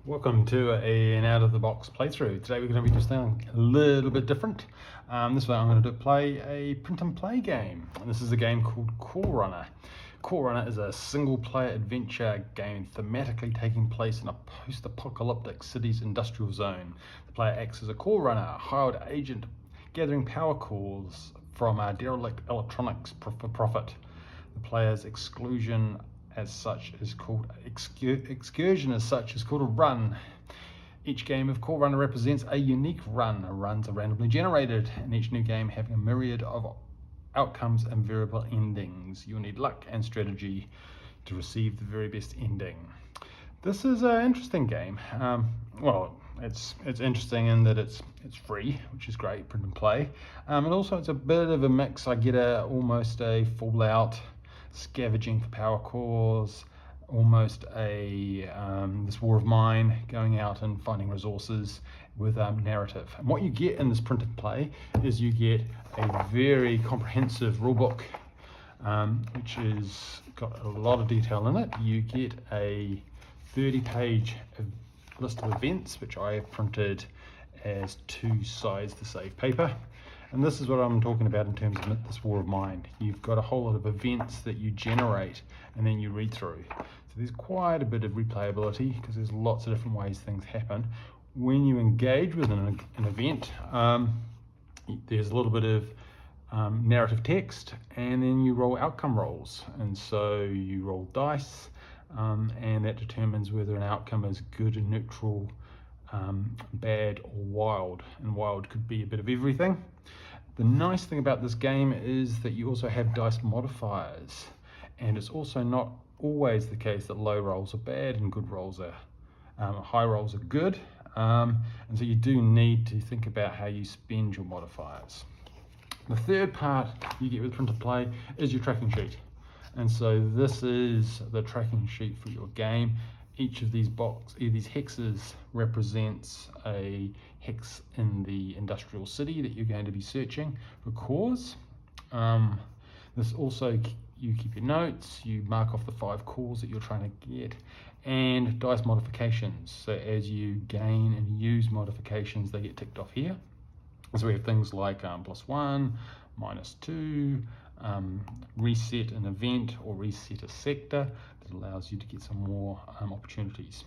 Welcome to an out-of-the-box playthrough. Today we're going to be just something a little bit different. This way I'm going to play a print and play game. And this is a game called Core Runner. Core Runner is a single-player adventure game thematically taking place in a post-apocalyptic city's industrial zone. The player acts as a core runner, a hired agent gathering power cores from derelict electronics for profit. The player's excursion as such is called a run. Each game of Core Runner represents a unique run. Runs are randomly generated, and each new game having a myriad of outcomes and variable endings. You'll need luck and strategy to receive the very best ending. This is an interesting game. It's interesting in that it's free, which is great, print and play. And also it's a bit of a mix. I get almost a Fallout scavenging for power cores, almost this war of mine, going out and finding resources with narrative. And what you get in this print and play is you get a very comprehensive rulebook, which has got a lot of detail in it. You get a 30-page list of events, which I have printed as 2 sides to save paper. And this is what I'm talking about in terms of this war of mine. You've got a whole lot of events that you generate and then you read through. So there's quite a bit of replayability because there's lots of different ways things happen. When you engage with an event, there's a little bit of narrative text, and then you roll outcome rolls. And so you roll dice, and that determines whether an outcome is good and neutral, bad or wild. And wild could be a bit of everything. The nice thing about this game is that you also have dice modifiers, and it's also not always the case that low rolls are bad and good rolls are high rolls are good, and so you do need to think about how you spend your modifiers. The third part you get with print and play is your tracking sheet, and so this is the tracking sheet for your game. Each of these hexes represents a hex in the industrial city that you're going to be searching for cores. This also, you keep your notes, you mark off the 5 cores that you're trying to get, and dice modifications. So as you gain and use modifications, they get ticked off here. So we have things like +1, -2, reset an event or reset a sector that allows you to get some more opportunities.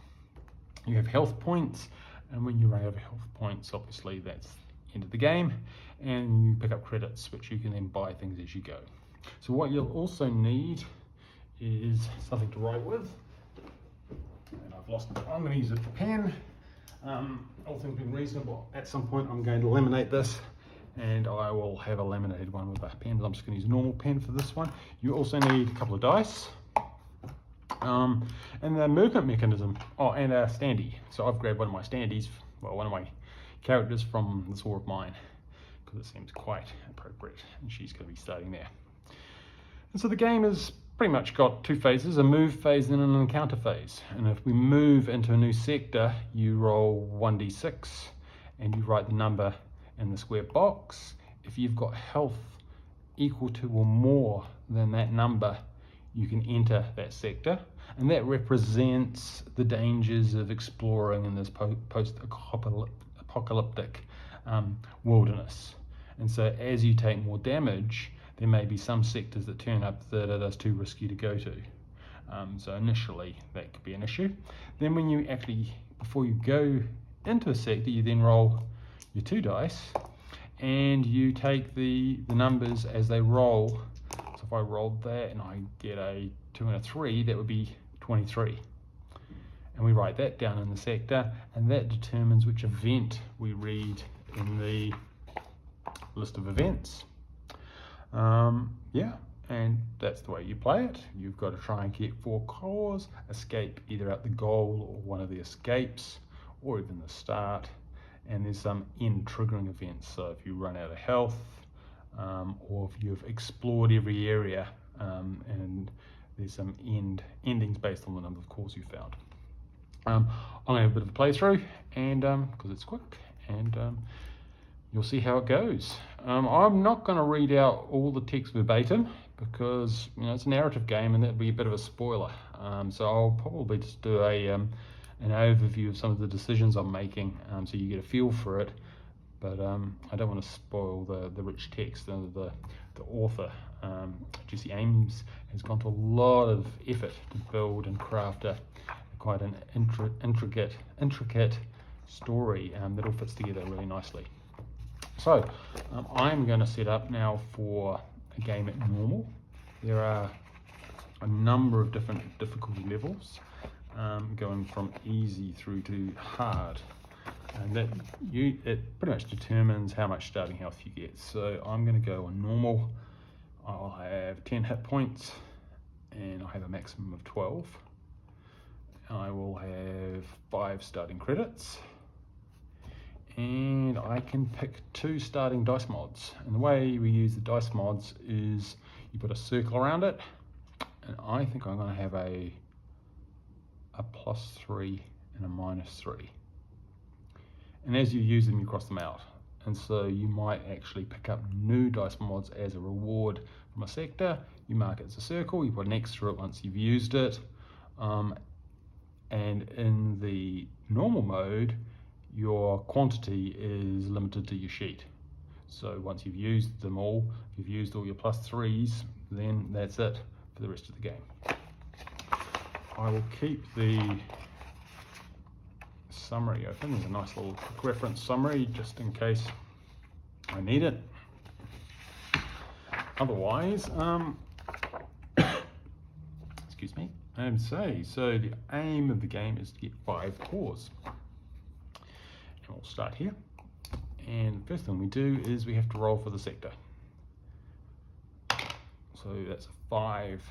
You have health points, and when you run out of health points, obviously that's the end of the game, and you pick up credits which you can then buy things as you go. So what you'll also need is something to write with, and I've lost it. I'm going to use a pen. All things being reasonable, at some point I'm going to laminate this, and I will have a laminated one with a pen. I'm just going to use a normal pen for this one. You also need a couple of dice, and the movement mechanism, and a standee. So I've grabbed one of my standees, one of my characters from this war of mine, because it seems quite appropriate, and she's going to be starting there. And so the game has pretty much got 2 phases, a move phase and an encounter phase. And if we move into a new sector, you roll 1d6 and you write the number in the square box. If you've got health equal to or more than that number, you can enter that sector, and that represents the dangers of exploring in this post-apocalyptic wilderness. And so as you take more damage, there may be some sectors that turn up that are just too risky to go to. So initially that could be an issue. Then when you before you go into a sector, you then roll your 2 dice, and you take the numbers as they roll. So if I rolled that and I get a 2 and a 3, that would be 23. And we write that down in the sector, and that determines which event we read in the list of events. And that's the way you play it. You've got to try and get 4 cores, escape either at the goal or one of the escapes, or even the start. And there's some end triggering events. So if you run out of health, or if you've explored every area, and there's some endings based on the number of cores you found. I'm going to have a bit of a playthrough, and because it's quick, and you'll see how it goes. I'm not going to read out all the text verbatim because it's a narrative game and that'd be a bit of a spoiler. So I'll probably just do a an overview of some of the decisions I'm making, so you get a feel for it. But I don't want to spoil the rich text. The author, Jesse Ames, has gone to a lot of effort to build and craft quite an intricate story that all fits together really nicely. So I'm going to set up now for a game at normal. There are a number of different difficulty levels, going from easy through to hard, and it pretty much determines how much starting health you get. So I'm going to go on normal. I'll have 10 hit points and I'll have a maximum of 12. I will have 5 starting credits, and I can pick 2 starting dice mods. And the way we use the dice mods is you put a circle around it, and I think I'm going to have a +3 and a -3. And as you use them, you cross them out. And so you might actually pick up new dice mods as a reward from a sector. You mark it as a circle, you put an X through it once you've used it. And in the normal mode, your quantity is limited to your sheet. So once you've used them all, if you've used all your +3s, then that's it for the rest of the game. I will keep the summary open. There's a nice little quick reference summary just in case I need it. Otherwise, excuse me, so the aim of the game is to get 5 cores. And we'll start here. And the first thing we do is we have to roll for the sector. So that's a 5.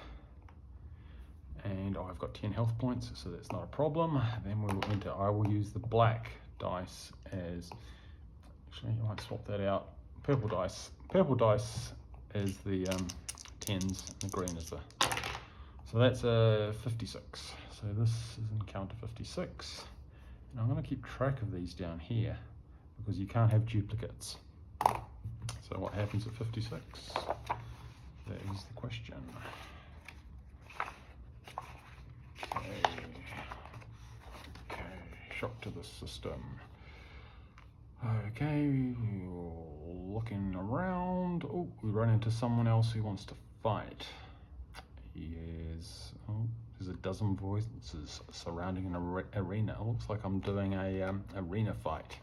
And I've got 10 health points, so that's not a problem. Then we will enter, I will use the black dice as, actually I might swap that out, purple dice. Purple dice is the 10s, and the green is the, so that's a 56. So this is encounter 56. And I'm going to keep track of these down here, because you can't have duplicates. So what happens at 56? That is the question. Okay, shock to the system. Okay, we're looking around. Oh, we run into someone else who wants to fight. There's a dozen voices surrounding an arena. It looks like I'm doing a arena fight.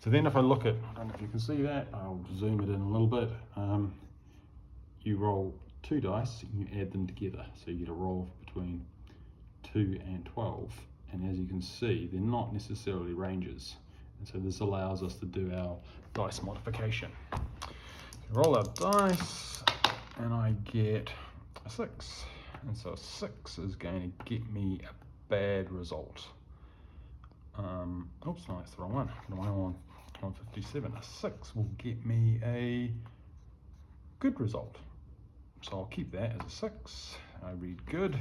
So then if I look at, I don't know if you can see that, I'll zoom it in a little bit. You roll 2 dice and you add them together. So you get a roll between 2 and 12, and as you can see, they're not necessarily ranges, and so this allows us to do our dice modification. So roll our dice and I get a 6, and so a 6 is going to get me a bad result. Oops, no, that's the wrong one. I'm on 157. A 6 will get me a good result, so I'll keep that as a 6. I read good.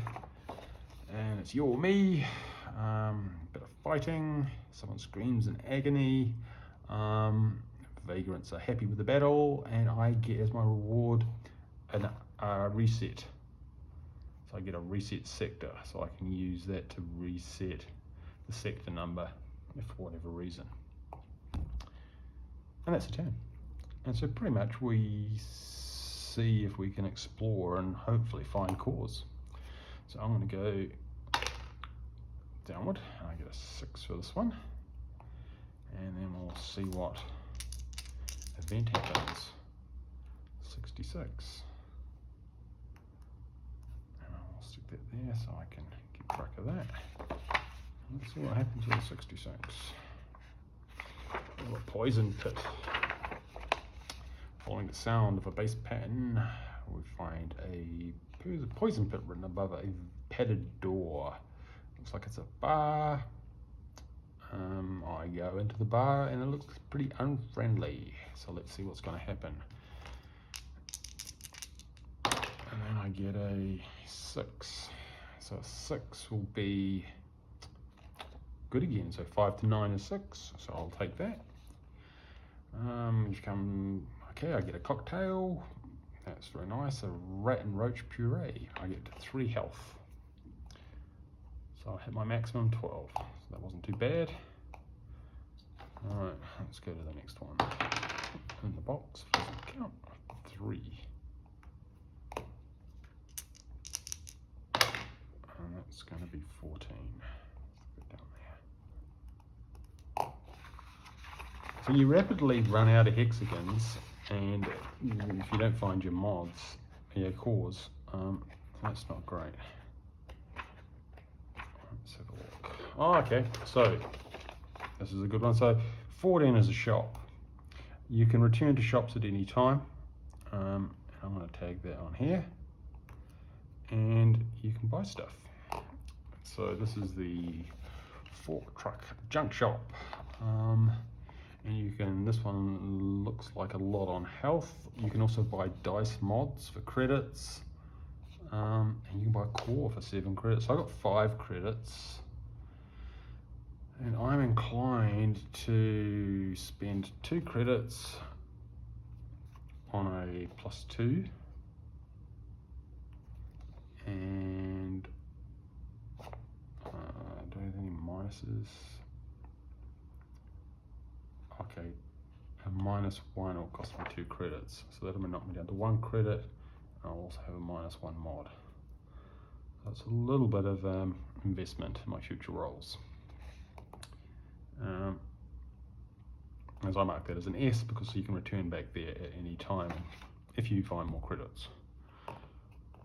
And it's you or me, bit of fighting, someone screams in agony, vagrants are happy with the battle, and I get as my reward a reset. So I get a reset sector, so I can use that to reset the sector number for whatever reason. And that's a turn. And so pretty much we see if we can explore and hopefully find cores. So I'm going to go downward, and I get a 6 for this one, and then we'll see what event happens. 66, and I'll stick that there so I can keep track of that. Let's see what happens with the 66. Oh, a poison pit. Following the sound of a bass pattern, we find a poison pit written above a padded door. Looks like it's a bar. I go into the bar and it looks pretty unfriendly. So let's see what's going to happen. And then I get a 6. So a 6 will be good again. So 5 to 9 is 6. So I'll take that. Okay, I get a cocktail. That's very nice. A rat and roach puree. I get 3 health. So So I hit my maximum 12, so that wasn't too bad. Alright, let's go to the next one. In the box, doesn't count. 3. And that's going to be 14. Go down there. So you rapidly run out of hexagons, and if you don't find your mods, your cores, that's not great. Let's have a look. Oh, okay, so this is a good one. So 14 is a shop. You can return to shops at any time. I'm going to tag that on here, and you can buy stuff. So this is the fork truck junk shop, and you can, this one looks like a lot on health. You can also buy dice mods for credits, and you can buy a core for 7 credits. So I got 5 credits, and I'm inclined to spend 2 credits on a +2, and do I have any minuses? Okay, a -1 will cost me 2 credits, so that'll knock me down to 1 credit. I'll also have a -1 mod. That's a little bit of investment in my future rolls. As I mark that as an S, because you can return back there at any time if you find more credits.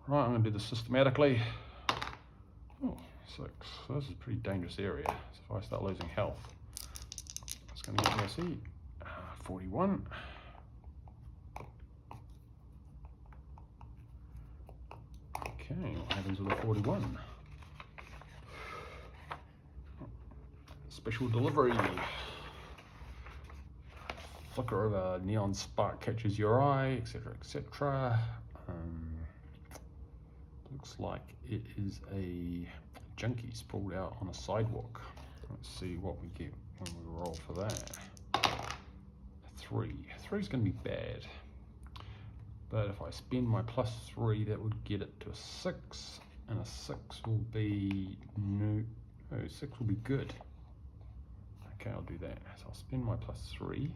Right, I'm going to do this systematically. Oh, 6. So this is a pretty dangerous area. So if I start losing health, it's going to get messy. 41. Okay, what happens with a 41? Special delivery. Flicker of a neon spark catches your eye, etc., etc. Looks like it is a junkie sprawled out on a sidewalk. Let's see what we get when we roll for that. 3. 3 is going to be bad. But if I spend my +3, that would get it to a 6. And a 6 will be no, 6 will be good. Okay, I'll do that. So I'll spend my +3.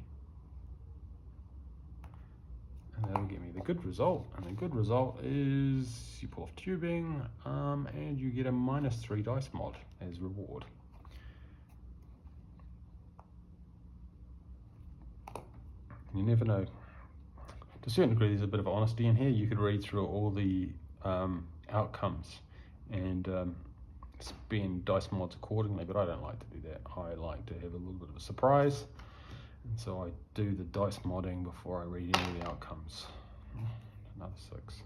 And that'll give me the good result. And the good result is you pull off tubing, and you get a -3 dice mod as reward. You never know. To a certain degree, there's a bit of honesty in here. You could read through all the outcomes and spend dice mods accordingly, but I don't like to do that. I like to have a little bit of a surprise. And so I do the dice modding before I read any of the outcomes. Another 6.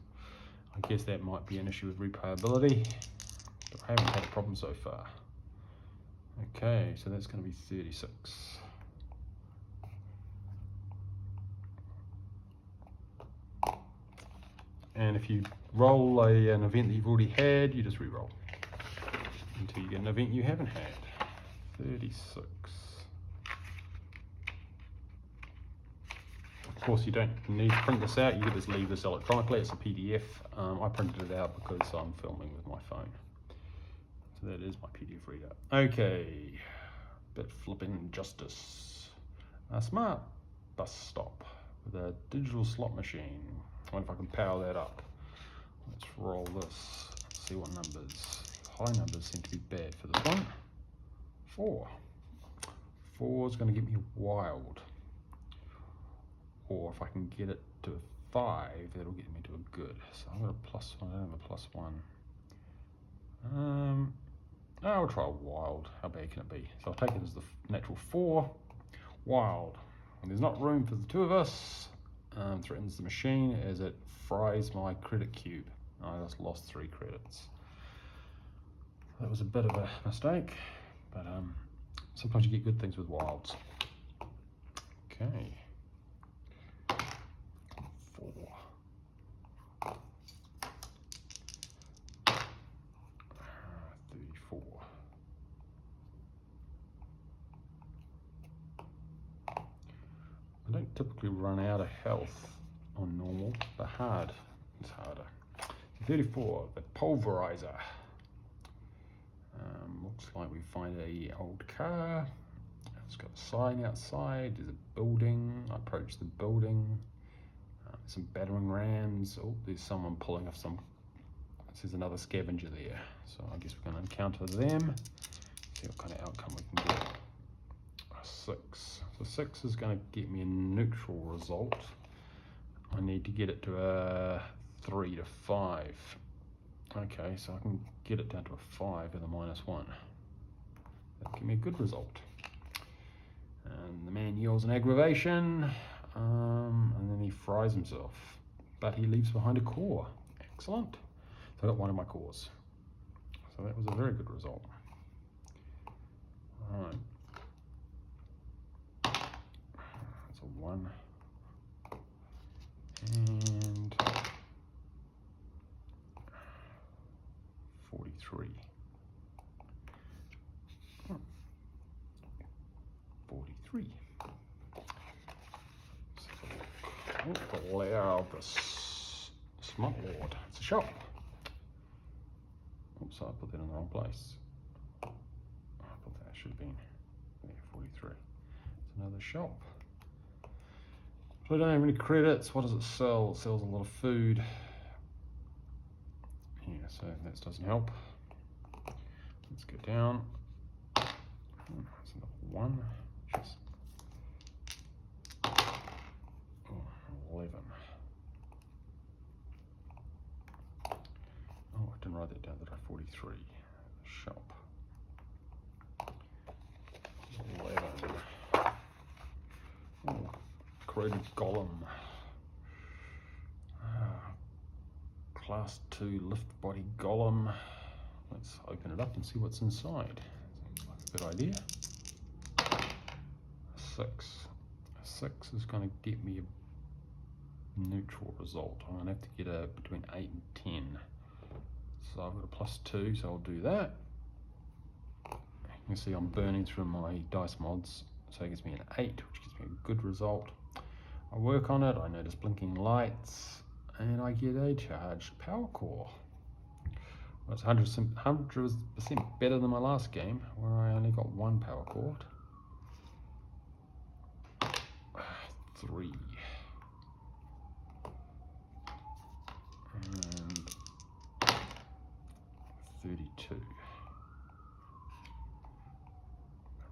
I guess that might be an issue with replayability, but I haven't had a problem so far. Okay, so that's going to be 36. And if you roll an event that you've already had, you just re-roll until you get an event you haven't had. 36. Of course, you don't need to print this out. You can just leave this electronically. It's a PDF. I printed it out because I'm filming with my phone. So that is my PDF reader. Okay, bit flipping justice. A smart bus stop with a digital slot machine. I wonder if I can power that up. Let's roll this. Let's see what numbers. High numbers seem to be bad for this one. 4. 4 is going to get me wild. Or if I can get it to a 5, that'll get me to a good. So I've got a +1, I don't have a +1. I'll try wild. How bad can it be? So I'll take it as the natural 4. Wild. And there's not room for the 2 of us. Threatens the machine as it fries my credit cube. I just lost 3 credits. That was a bit of a mistake, but sometimes you get good things with wilds. Okay. 4. 34. I don't typically run out of health on normal, but hard is harder. 34, the pulverizer. Looks like we find a old car. It's got a sign outside. There's a building. I approach the building. Some battering rams. Oh, there's someone pulling off some. There's another scavenger there. So I guess we're going to encounter them. See what kind of outcome we can get. A 6. So 6 is going to get me a neutral result. I need to get it to a 3 to 5. Okay, so I can get it down to a 5 with a -1. That'll give me a good result. And the man yells an aggravation, and then he fries himself. But he leaves behind a core. Excellent. So I got one of my cores. So that was a very good result. Alright. That's a 1. And 43. 43. The lair of the Smut Lord. It's a shop. Oops, I put that in the wrong place. I thought that should have been there, 43. It's another shop. So I don't have any credits. What does it sell? It sells a lot of food. Yeah, so that doesn't help. Let's go down. That's another 1. Just 11. Oh, I didn't write that down. Did I? 43. Shop. 11. Oh, corroded golem. Class 2 lift body golem. Let's open it up and see what's inside. Seems like a good idea. 6. A 6 is going to get me a neutral result. I'm going to have to get a between 8 and 10. So I've got a +2, so I'll do that. You can see I'm burning through my dice mods, so it gives me an 8, which gives me a good result. I work on it, I notice blinking lights, and I get a charged power core. Well, it's 100% better than my last game, where I only got 1 power cord. 3. And 32.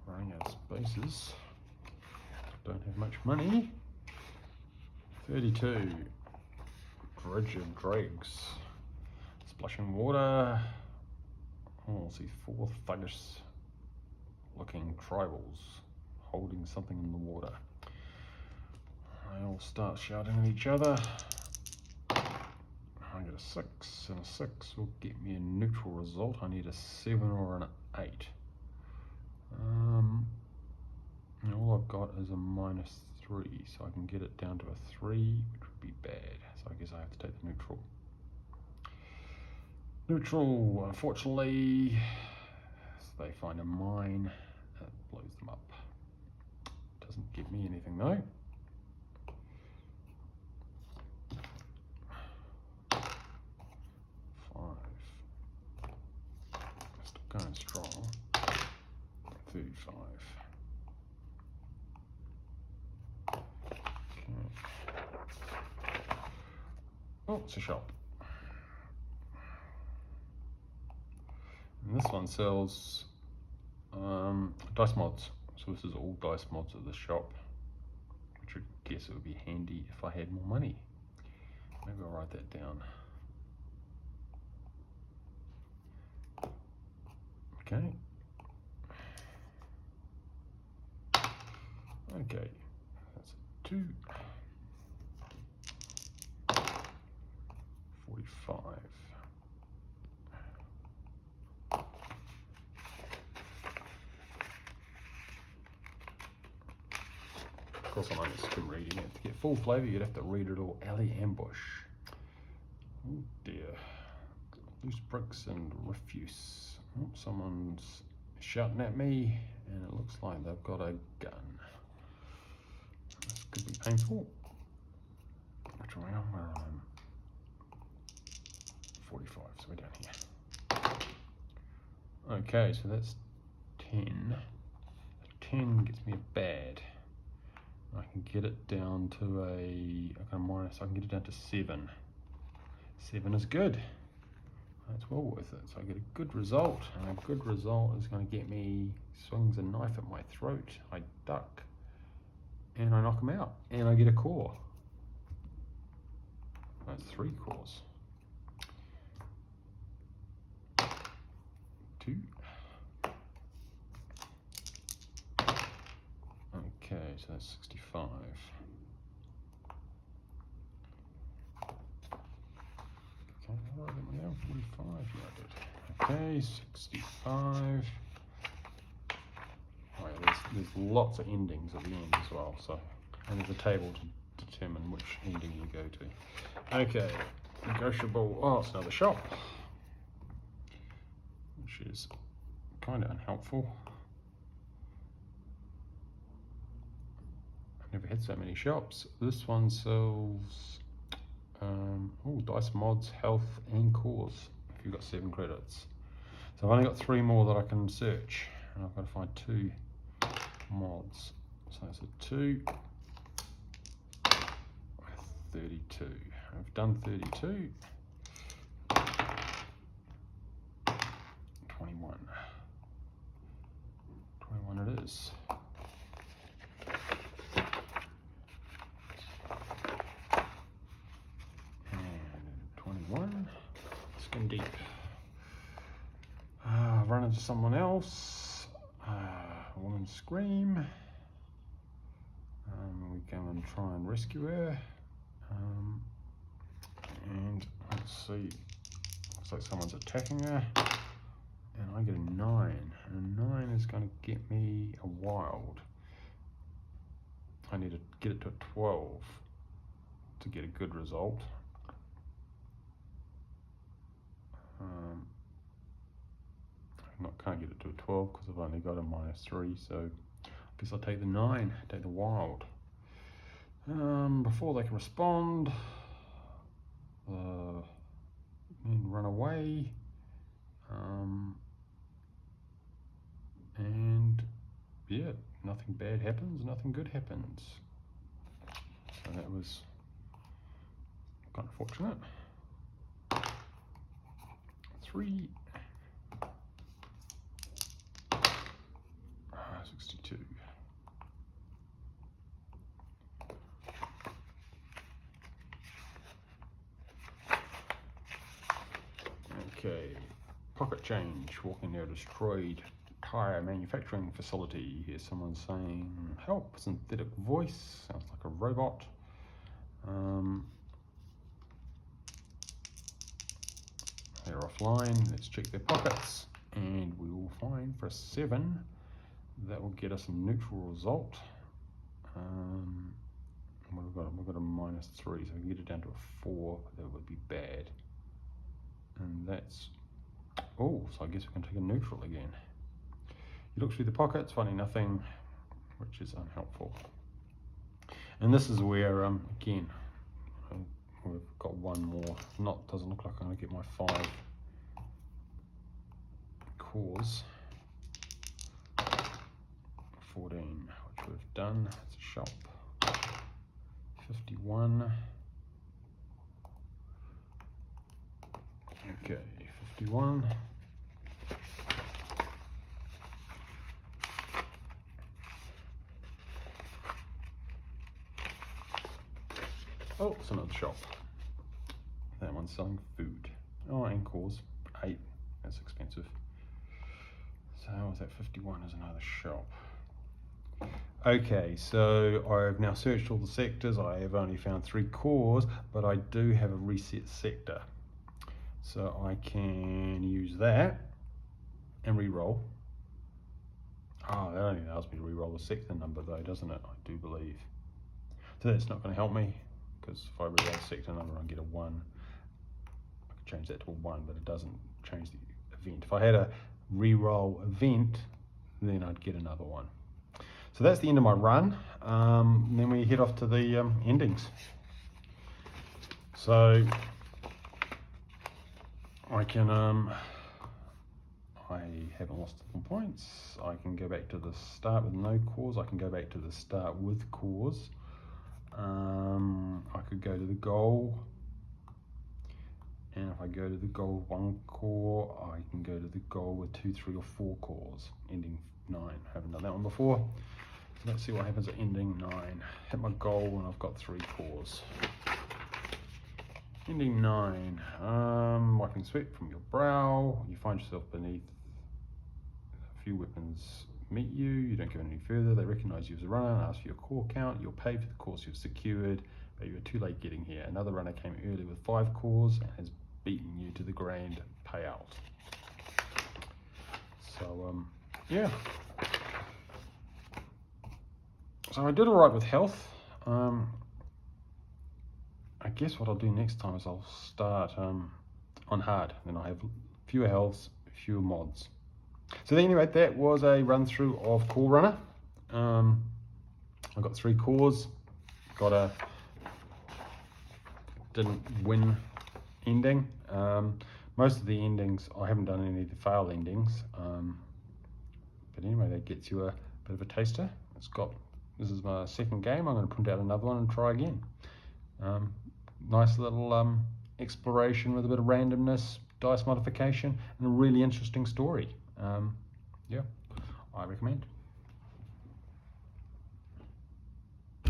Running out of spaces. Don't have much money. 32. Dredge of dregs. Splashing water. Oh, I see 4 thuggish looking tribals holding something in the water. They all start shouting at each other. I get a 6, and a 6 will get me a neutral result. I need a 7 or an 8. And all I've got is a -3, so I can get it down to a 3, which would be bad. So I guess I have to take the neutral. Neutral, unfortunately, so they find a mine that blows them up. Doesn't give me anything though. 5. Still going strong. 35. Okay. Oh, it's a shop. And this one sells dice mods. So this is all dice mods at the shop, which I guess it would be handy if I had more money. Maybe I'll write that down. Okay. Okay, that's a 2. 45. Of course, I'm only skim reading it. To get full flavour, you'd have to read it all. Alley ambush. Oh dear. Loose bricks and refuse. Oh, someone's shouting at me, and it looks like they've got a gun. This could be painful. Which way am I on? 45, so we're down here. Okay, so that's 10. 10 gets me a bad. I can get it down to I can get it down to 7. 7 is good. That's well worth it. So I get a good result, and a good result is going to get me, swings a knife at my throat, I duck, and I knock him out, and I get a core. That's 3 cores. 2. Okay, so that's 65. Okay, what am I now? 45, yeah, I did. Okay, 65. Oh yeah, there's lots of endings at the end as well, so, and there's a table to determine which ending you go to. Okay, negotiable, oh, it's another shop, which is kind of unhelpful. I've never had so many shops. This one sells dice mods, health, and cores if you've got 7 credits. So I've only got 3 more that I can search, and I've got to find 2 mods. So that's a 2, 32. I've done 32. 21. 21 it is. And 21. Skin deep. Run into someone else. A woman scream. We go and try and rescue her. And let's see. Looks like someone's attacking her. And I get a 9. And a 9 is going to get me a wild. I need to get it to a 12 to get a good result. Can't get it to a 12 because I've only got a -3, so I guess I'll take the 9, take the wild. Before they can respond, then run away, and yeah, nothing bad happens, nothing good happens. So that was kind of fortunate. 3. 62. Okay, pocket change. Walking near a destroyed tire manufacturing facility. Here's someone saying, help, synthetic voice. Sounds like a robot. They're offline. Let's check their pockets. And we will find for a 7. That will get us a neutral result. What have we got? We've got a -3, so we can get it down to a 4. That would be bad. And that's, oh, so I guess we can take a neutral again. You look through the pockets, finding nothing, which is unhelpful. And this is where, again, we've got 1 more. Doesn't look like I'm going to get my 5 cores. 14, which we've done. It's a shop. 51. Okay, 51. Oh, it's another shop. That one's selling food. Oh, and cores. 8. That's expensive. So how was that? 51 is another shop. Okay, so I've now searched all the sectors. I have only found 3 cores, but I do have a reset sector. So I can use that and re-roll. Oh, that only allows me to re-roll the sector number though, doesn't it? I do believe. So that's not going to help me, because if I re-roll the sector number, I get a 1. I could change that to a 1, but it doesn't change the event. If I had a re-roll event, then I'd get another 1. So that's the end of my run. Then we head off to the endings. So I can I haven't lost the points. I can go back to the start with no cause. I can go back to the start with cause. I could go to the goal, and if I go to the goal with 1 core, I can go to the goal with 2, 3 or 4 cores, ending 9. I haven't done that one before. So let's see what happens at ending 9. Hit my goal and I've got 3 cores. Ending 9, wiping sweat from your brow. You find yourself beneath a few weapons meet you. You don't go any further. They recognize you as a runner and ask for your core count. You'll pay for the cores you've secured, but you were too late getting here. Another runner came early with 5 cores and has beaten you to the grand payout. So yeah. So I did alright with health. I guess what I'll do next time is I'll start on hard. Then I'll have fewer healths, fewer mods. So anyway, that was a run through of Core Runner. I got 3 cores. Got a didn't win ending. Most of the endings, I haven't done any of the fail endings. But anyway, that gets you a bit of a taster. This is my 2nd game. I'm going to print out another one and try again. Nice little exploration with a bit of randomness, dice modification, and a really interesting story. Yeah, I recommend.